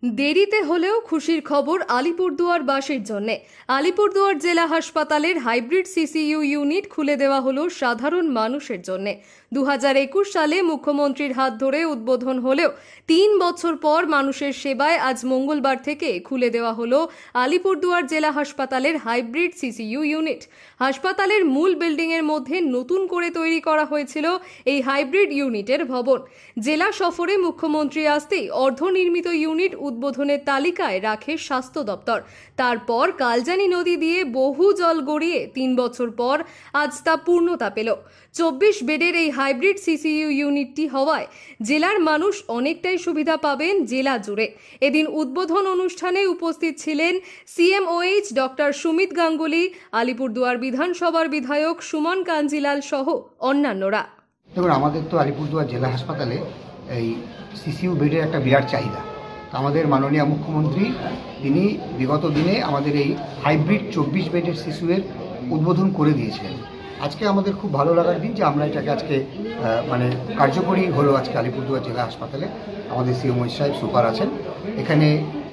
দেরিতে হলেও খুশির খবর আলিপুরদুয়ারবাসীর জন্য। আলিপুরদুয়ার জেলা হাসপাতালের হাইব্রিড সিসিইউ ইউনিট খুলে দেওয়া হলো সাধারণ মানুষের জন্য। 2021 সালে মুখ্যমন্ত্রীর হাত ধরে উদ্বোধন হলেও 3 বছর পর মানুষের সেবায় আজ মঙ্গলবার থেকে খুলে দেওয়া হলো আলিপুরদুয়ার জেলা হাসপাতালের হাইব্রিড সিসিইউ ইউনিট। হাসপাতালের মূল বিল্ডিং এর মধ্যে নতুন করে তৈরি করা হয়েছিল এই হাইব্রিড ইউনিটের ভবন। জেলা সফরে মুখ্যমন্ত্রী আসতেই অর্ধনির্মিত ইউনিট উদ্বোধনের তালিকায় রাখে স্বাস্থ্য দপ্তর। তারপর কালজানি নদী দিয়ে বহু জল গড়িয়ে 3 বছর পর আজ তা পূর্ণতা পেল। 24 বেডের এই হাইব্রিড সিসিইউ ইউনিটটি হওয়ায় জেলার মানুষ অনেকটাই সুবিধা পাবেন জেলা জুড়ে। এদিন উদ্বোধন অনুষ্ঠানে উপস্থিত ছিলেন সিএমওএইচ ডক্টর সুমিত গাঙ্গুলি, আলিপুরদুয়ার বিধানসভার বিধায়ক সুমন কাঞ্জিলাল সহ অন্যান্যরা। দেখুন, আমাদের তো আলিপুরদুয়ার জেলা হাসপাতালে এই সিসিইউ বেডের একটা বিরাট চাহিদা। আমাদের মাননীয় মুখ্যমন্ত্রী তিনি বিগত দিনে আমাদের এই হাইব্রিড 24 বেডের সিসিইউর উদ্বোধন করে দিয়েছিলেন। আজকে আমাদের খুব ভালো লাগার দিন যে আমরা এটাকে আজকে কার্যকরী হলো। আজকে আলিপুরদুয়ার জেলা হাসপাতালে আমাদের সিএমওএইচ সাহেব সুপার আছেন। এখানে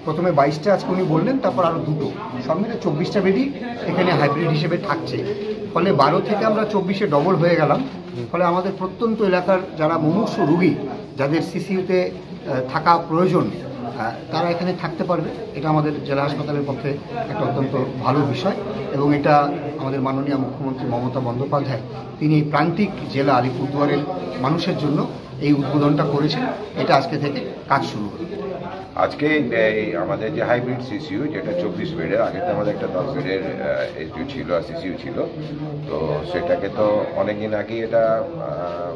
প্রথমে 22টা আজকে উনি বললেন, তারপর আরও 2টো, সব মিলে 24টা বেডই এখানে হাইব্রিড হিসেবে থাকছে। ফলে 12 থেকে আমরা 24-এ ডবল হয়ে গেলাম। ফলে আমাদের প্রত্যন্ত এলাকার যারা মুমূর্ষু রোগী, যাদের সিসিইউতে থাকা প্রয়োজন, তারা এখানে থাকতে পারবে। এটা আমাদের জেলা হাসপাতালের পক্ষে একটা অত্যন্ত ভালো বিষয় এবং এটা আমাদের মাননীয় মুখ্যমন্ত্রী মমতা বন্দ্যোপাধ্যায় তিনি প্রান্তিক জেলা আলিপুরদুয়ারের মানুষের জন্য এই উদ্বোধনটা করেছেন। এটা আজকে থেকে কাজ শুরু হলো। আজকে আমাদের যে হাইব্রিড সিসিইউ, যেটা 24 বেডের, আগে তো আমাদের একটা 10 বেডের এসডিইউ ছিল আর সিসিইউ ছিল, তো সেটাকে তো অনেকদিন আগে এটা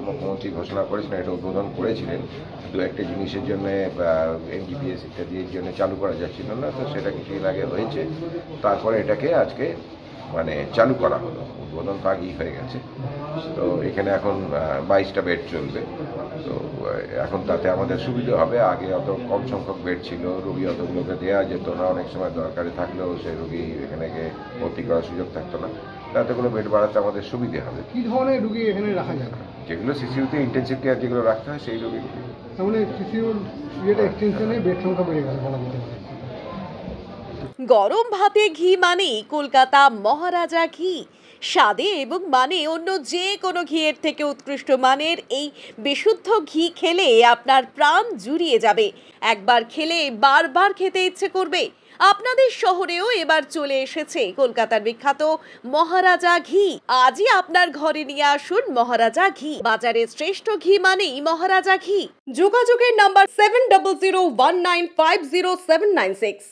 মুখ্যমন্ত্রী ঘোষণা করেছিলেন, এটা উদ্বোধন করেছিলেন। দু একটা জিনিসের জন্য এনজিপিএস ইত্যাদির জন্য চালু করা যাচ্ছিল না, তো সেটা কিছুদিন আগে হয়েছে। তারপরে এটাকে আজকে চালু করা হলো। উদ্বোধন তো আগেই হয়ে গেছে। তো এখানে এখন 22টা বেড চলবে। তো এখন তাতে আমাদের সুবিধা হবে। আগে অত কম সংখ্যক বেড ছিল, রোগী অতগুলোকে দেওয়া যেত না, অনেক সময় দরকারে থাকলেও সেই রোগী এখানে ভর্তি করার সুযোগ থাকতো না। তাতে কোনো বেড বাড়াতে আমাদের সুবিধে হবে। কি ধরনের রোগী এখানে রাখা যাবে? যেগুলো সিসিইউতে ইন্টেনসিভ কেয়ার যেগুলো রাখতে হয় সেই রোগীগুলো। তাহলে সিসিইউর এক্সটেনশনে বেড সংখ্যা বেড়ে গেছে বলা যেতে পারে। গরম ভাতে ঘি মানেই কলকাতা মহারাজা ঘি। স্বাদে এবং মানে অন্য যে কোনো ঘিয়ের থেকে উৎকৃষ্ট মানের এই বিশুদ্ধ ঘি খেলে আপনার প্রাণ জুড়িয়ে যাবে। একবার খেলে বারবার খেতে ইচ্ছে করবে। আপনাদের শহরেও এবার চলে এসেছে কলকাতার বিখ্যাত মহারাজা ঘি। আজই আপনার ঘরে নিয়ে আসুন মহারাজা ঘি। বাজারের শ্রেষ্ঠ ঘি মানেই মহারাজা ঘি। যোগাযোগের নাম্বার 7001950796।